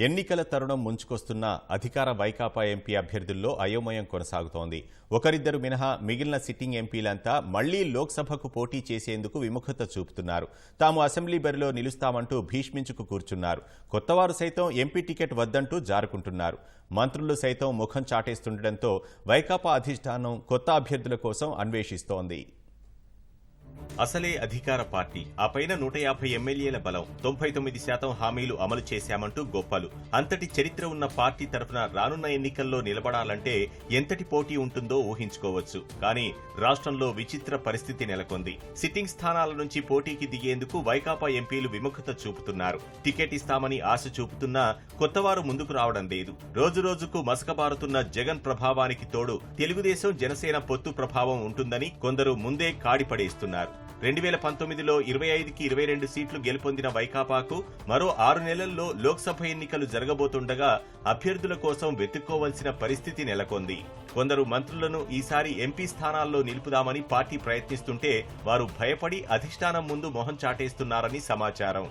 ఎన్నికల తరుణం ముంచుకొస్తున్న అధికార వైకాపా ఎంపీ అభ్యర్థుల్లో అయోమయం కొనసాగుతోంది. ఒకరిద్దరు మినహా మిగిలిన సిట్టింగ్ ఎంపీలంతా మళ్లీ లోక్సభకు పోటీ చేసేందుకు విముఖత చూపుతున్నారు. తాము అసెంబ్లీ బరిలో నిలుస్తామంటూ భీష్మించుకు కూర్చున్నారు. కొత్తవారు సైతం ఎంపీ టికెట్ వద్దంటూ జారుకుంటున్నారు. మంత్రులు సైతం ముఖం చాటేస్తుండటంతో వైకాపా అధిష్టానం కొత్త అభ్యర్థుల కోసం అన్వేషిస్తోంది. అసలే అధికార పార్టీ, ఆ పైన 150 ఎమ్మెల్యేల బలం, 99% హామీలు అమలు చేశామంటూ గొప్పలు. అంతటి చరిత్ర ఉన్న పార్టీ తరఫున రానున్న ఎన్నికల్లో నిలబడాలంటే ఎంతటి పోటీ ఉంటుందో ఊహించుకోవచ్చు. కానీ రాష్ట్రంలో విచిత్ర పరిస్థితి నెలకొంది. సిట్టింగ్ స్థానాల నుంచి పోటీకి దిగేందుకు వైకాపా ఎంపీలు విముఖత చూపుతున్నారు. టికెట్ ఇస్తామని ఆశ చూపుతున్నా కొత్తవారు ముందుకు రావడం లేదు. రోజురోజుకు మసకబారుతున్న జగన్ ప్రభావానికి తోడు తెలుగుదేశం జనసేన పొత్తు ప్రభావం ఉంటుందని కొందరు ముందే కాడిపడేస్తున్నారు. 2019లో 25కి 22 సీట్లు గెలుపొందిన వైకాపాకు మరో 6 నెలల్లో లోక్సభ ఎన్నికలు జరగబోతుండగా అభ్యర్థుల కోసం వెతుక్కోవలసిన పరిస్థితి నెలకొంది. కొందరు మంత్రులను ఈసారి ఎంపీ స్థానాల్లో నిలుపుదామని పార్టీ ప్రయత్నిస్తుంటే వారు భయపడి అధిష్టానం ముందు మొహం చాటేస్తున్నారని సమాచారం.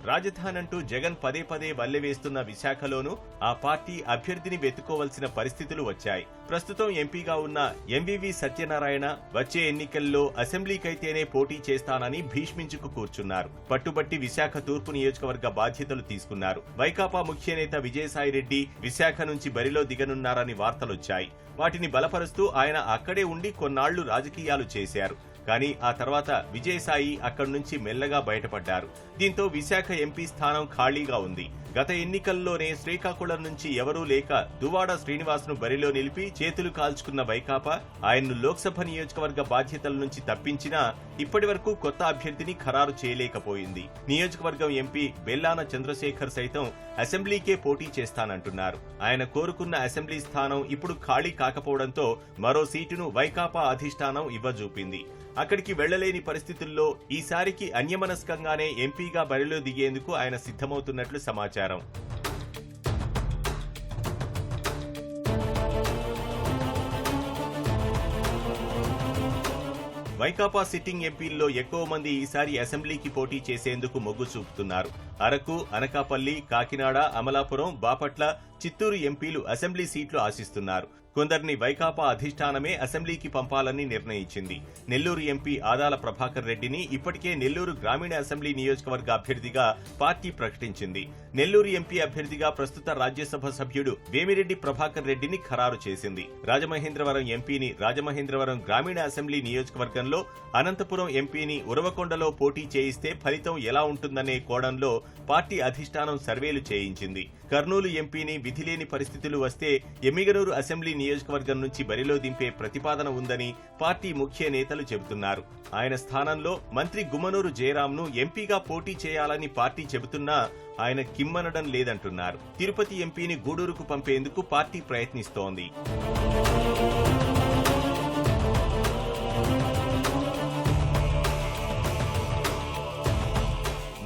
రాజధానంటూ జగన్ పదే పదే వల్లెవేస్తున్న విశాఖలోనూ ఆ పార్టీ అభ్యర్థిని వెతుక్కోవలసిన పరిస్థితులు వచ్చాయి. ప్రస్తుతం ఎంపీగా ఉన్న ఎంవివి సత్యనారాయణ వచ్చే ఎన్నికల్లో అసెంబ్లీకైతేనే పోటీ చేస్తానని భీష్మించుకు కూర్చున్నారు. పట్టుబట్టి విశాఖ తూర్పు నియోజకవర్గ బాధ్యతలు తీసుకున్నారు. వైకాపా ముఖ్య నేత విజయసాయిరెడ్డి విశాఖ నుంచి బరిలో దిగనున్నారని వార్తలొచ్చాయి. వాటిని బలపరుస్తూ ఆయన అక్కడే ఉండి కొన్నాళ్లు రాజకీయాలు చేశారు. కానీ ఆ తర్వాత విజయసాయి అక్కడి నుంచి మెల్లగా బయటపడ్డారు. దీంతో విశాఖ ఎంపీ స్థానం ఖాళీగా ఉంది. గత ఎన్నికల్లోనే శ్రీకాకుళం నుంచి ఎవరూ లేక దువ్వాడ శ్రీనివాస్ను బరిలో నిలిపి చేతులు కాల్చుకున్న వైకాపా ఆయన్ను లోక్సభ నియోజకవర్గ బాధ్యతల నుంచి తప్పించినా ఇప్పటి వరకు కొత్త అభ్యర్థిని ఖరారు చేయలేకపోయింది. నియోజకవర్గం ఎంపీ బెల్లాన చంద్రశేఖర్ సైతం అసెంబ్లీకే పోటీ చేస్తానంటున్నారు. ఆయన కోరుకున్న అసెంబ్లీ స్థానం ఇప్పుడు ఖాళీ కాకపోవడంతో మరో సీటును వైకాపా అధిష్టానం ఇవ్వజూపింది. అక్కడికి వెళ్లలేని పరిస్థితుల్లో ఈసారికి అన్యమనస్కంగానే ఎంపీగా బరిలో దిగేందుకు ఆయన సిద్ధమవుతున్నట్లు సమాచారం. వైకాపా సిట్టింగ్ ఎంపీల్లో ఎక్కువ మంది ఈసారి అసెంబ్లీకి పోటీ చేసేందుకు మొగ్గు చూపుతున్నారు. అరకు, అనకాపల్లి, కాకినాడ, అమలాపురం, బాపట్ల, చిత్తూరు ఎంపీలు అసెంబ్లీ సీట్లు ఆశిస్తున్నారు. కొందరిని వైకాపా అధిష్టానమే అసెంబ్లీకి పంపాలని నిర్ణయించింది. నెల్లూరు ఎంపీ ఆదాల ప్రభాకర్ రెడ్డిని ఇప్పటికే నెల్లూరు గ్రామీణ అసెంబ్లీ నియోజకవర్గ అభ్యర్థిగా పార్టీ ప్రకటించింది. నెల్లూరు ఎంపీ అభ్యర్థిగా ప్రస్తుత రాజ్యసభ సభ్యుడు వేమిరెడ్డి ప్రభాకర్ రెడ్డిని ఖరారు చేసింది. రాజమహేంద్రవరం ఎంపీని రాజమహేంద్రవరం గ్రామీణ అసెంబ్లీ నియోజకవర్గంలో, అనంతపురం ఎంపీని ఉరవకొండలో పోటీ చేయిస్తే ఫలితం ఎలా ఉంటుందనే కోణంలో పార్టీ అధిష్టానం సర్వేలు చేయించింది. కర్నూలు ఎంపీని విధిలేని పరిస్థితులు వస్తే ఎమ్మిగనూరు అసెంబ్లీ నియోజకవర్గం నుంచి బరిలో దింపే ప్రతిపాదన ఉందని పార్టీ ముఖ్య నేతలు చెబుతున్నారు. ఆయన స్థానంలో మంత్రి గుమ్మనూరు జయరాంను ఎంపీగా పోటీ చేయాలని పార్టీ చెబుతున్నా ఆయన కిమ్మనడం లేదంటున్నారు. తిరుపతి ఎంపీని గూడూరుకు పంపేందుకు పార్టీ ప్రయత్నిస్తోంది.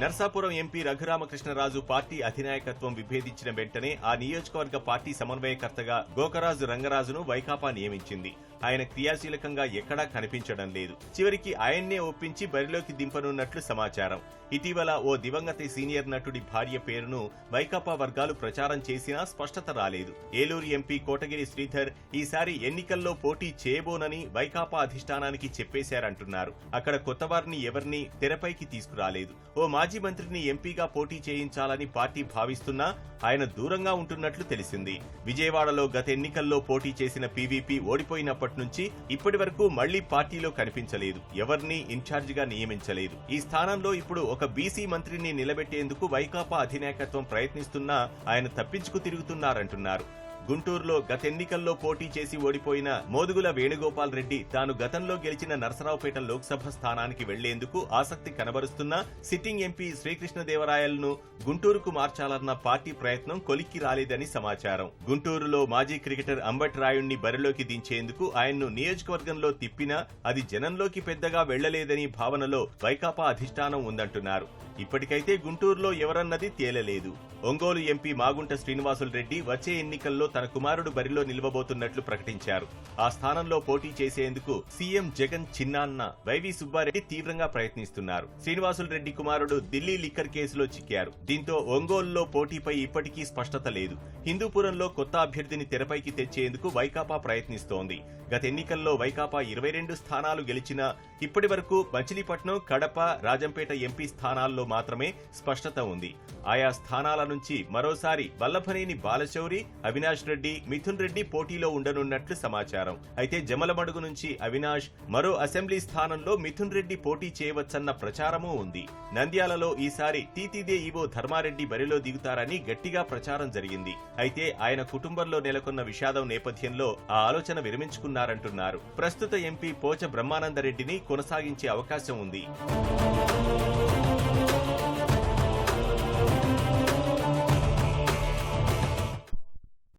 నర్సాపురం ఎంపీ రఘురామకృష్ణరాజు పార్టీ అధినాయకత్వం విభేదించిన వెంటనే ఆ నియోజకవర్గ పార్టీ సమన్వయకర్తగా గోకరాజు రంగరాజును వైకాపా నియమించింది. ఆయన క్రియాశీలకంగా ఎక్కడా కనిపించడం లేదు. చివరికి ఆయన్నే ఒప్పించి బరిలోకి దింపనున్నట్లు సమాచారం. ఇటీవల ఓ దివంగత సీనియర్ నటుడి భార్య పేరును వైకాపా వర్గాలు ప్రచారం చేసినా స్పష్టత రాలేదు. ఏలూరు ఎంపీ కోటగిరి శ్రీధర్ ఈసారి ఎన్నికల్లో పోటీ చేయబోనని వైకాపా అధిష్టానానికి చెప్పేశారంటున్నారు. అక్కడ కొత్తవారిని ఎవరిని తెరపైకి తీసుకురాలేదు. ఓ మాజీ మంత్రిని ఎంపీగా పోటీ చేయించాలని పార్టీ భావిస్తున్నా ఆయన దూరంగా ఉంటున్నట్లు తెలిసింది. విజయవాడలో గత ఎన్నికల్లో పోటీ చేసిన పీవీపీ ఓడిపోయినప్పటి నుంచి ఇప్పటి వరకు మళ్లీ పార్టీలో కనిపించలేదు. ఎవరిని ఇన్ఛార్జిగా నియమించలేదు. ఈ స్థానంలో ఇప్పుడు ఒక బీసీ మంత్రిని నిలబెట్టేందుకు వైకాపా అధినాయకత్వం ప్రయత్నిస్తున్నా ఆయన తప్పించుకు తిరుగుతున్నారంటున్నారు. గుంటూరులో గత ఎన్నికల్లో పోటీ చేసి ఓడిపోయిన మోదుగుల వేణుగోపాల్ రెడ్డి తాను గతంలో గెలిచిన నరసరావుపేట లోక్సభ స్థానానికి వెళ్లేందుకు ఆసక్తి కనబరుస్తున్నా సిట్టింగ్ ఎంపీ శ్రీకృష్ణదేవరాయలను గుంటూరుకు మార్చాలన్న పార్టీ ప్రయత్నం కొలిక్కి రాలేదని సమాచారం. గుంటూరులో మాజీ క్రికెటర్ అంబట్ రాయుణ్ణి బరిలోకి దించేందుకు ఆయన్ను నియోజకవర్గంలో తిప్పినా అది జనంలోకి పెద్దగా వెళ్లలేదని భావనలో వైకాపా అధిష్టానం ఉందంటున్నారు. ఇప్పటికైతే గుంటూరులో ఎవరన్నది తేలలేదు. ఒంగోలు ఎంపీ మాగుంట శ్రీనివాసులు రెడ్డి వచ్చే ఎన్నికల్లో తన కుమారుడు బరిలో నిలవబోతున్నట్లు ప్రకటించారు. ఆ స్థానంలో పోటీ చేసేందుకు సీఎం జగన్ చిన్నాన్న వైవి సుబ్బారెడ్డి తీవ్రంగా ప్రయత్నిస్తున్నారు. శ్రీనివాసులు రెడ్డి కుమారుడు ఢిల్లీ లిక్కర్ కేసులో చిక్కారు. దీంతో ఒంగోలులో పోటీపై ఇప్పటికీ స్పష్టత లేదు. హిందూపురంలో కొత్త అభ్యర్థిని తెరపైకి తెచ్చేందుకు వైకాపా ప్రయత్నిస్తోంది. గత ఎన్నికల్లో వైకాపా 22 స్థానాలు గెలిచినా ఇప్పటి వరకు మచిలీపట్నం, కడప, రాజంపేట ఎంపీ స్థానాల్లో మాత్రమే స్పష్టత ఉంది. ఆయా స్థానాల నుంచి మరోసారి వల్లభనేని బాలశౌరి, అవినాష్ రెడ్డి, మిథున్ రెడ్డి పోటీలో ఉండనున్నట్లు సమాచారం. అయితే జమలమడుగు నుంచి అవినాష్, మరో అసెంబ్లీ స్థానంలో మిథున్ రెడ్డి పోటీ చేయవచ్చన్న ప్రచారమూ ఉంది. నంద్యాలలో ఈసారి టీటీడీ ఈవో ధర్మారెడ్డి బరిలో దిగుతారని గట్టిగా ప్రచారం జరిగింది. అయితే ఆయన కుటుంబంలో నెలకొన్న విషాదం నేపథ్యంలో ఆ ఆలోచన విరమించుకున్నారంటున్నారు. ప్రస్తుత ఎంపీ పోచ బ్రహ్మానందరెడ్డిని కొనసాగించే అవకాశం ఉంది.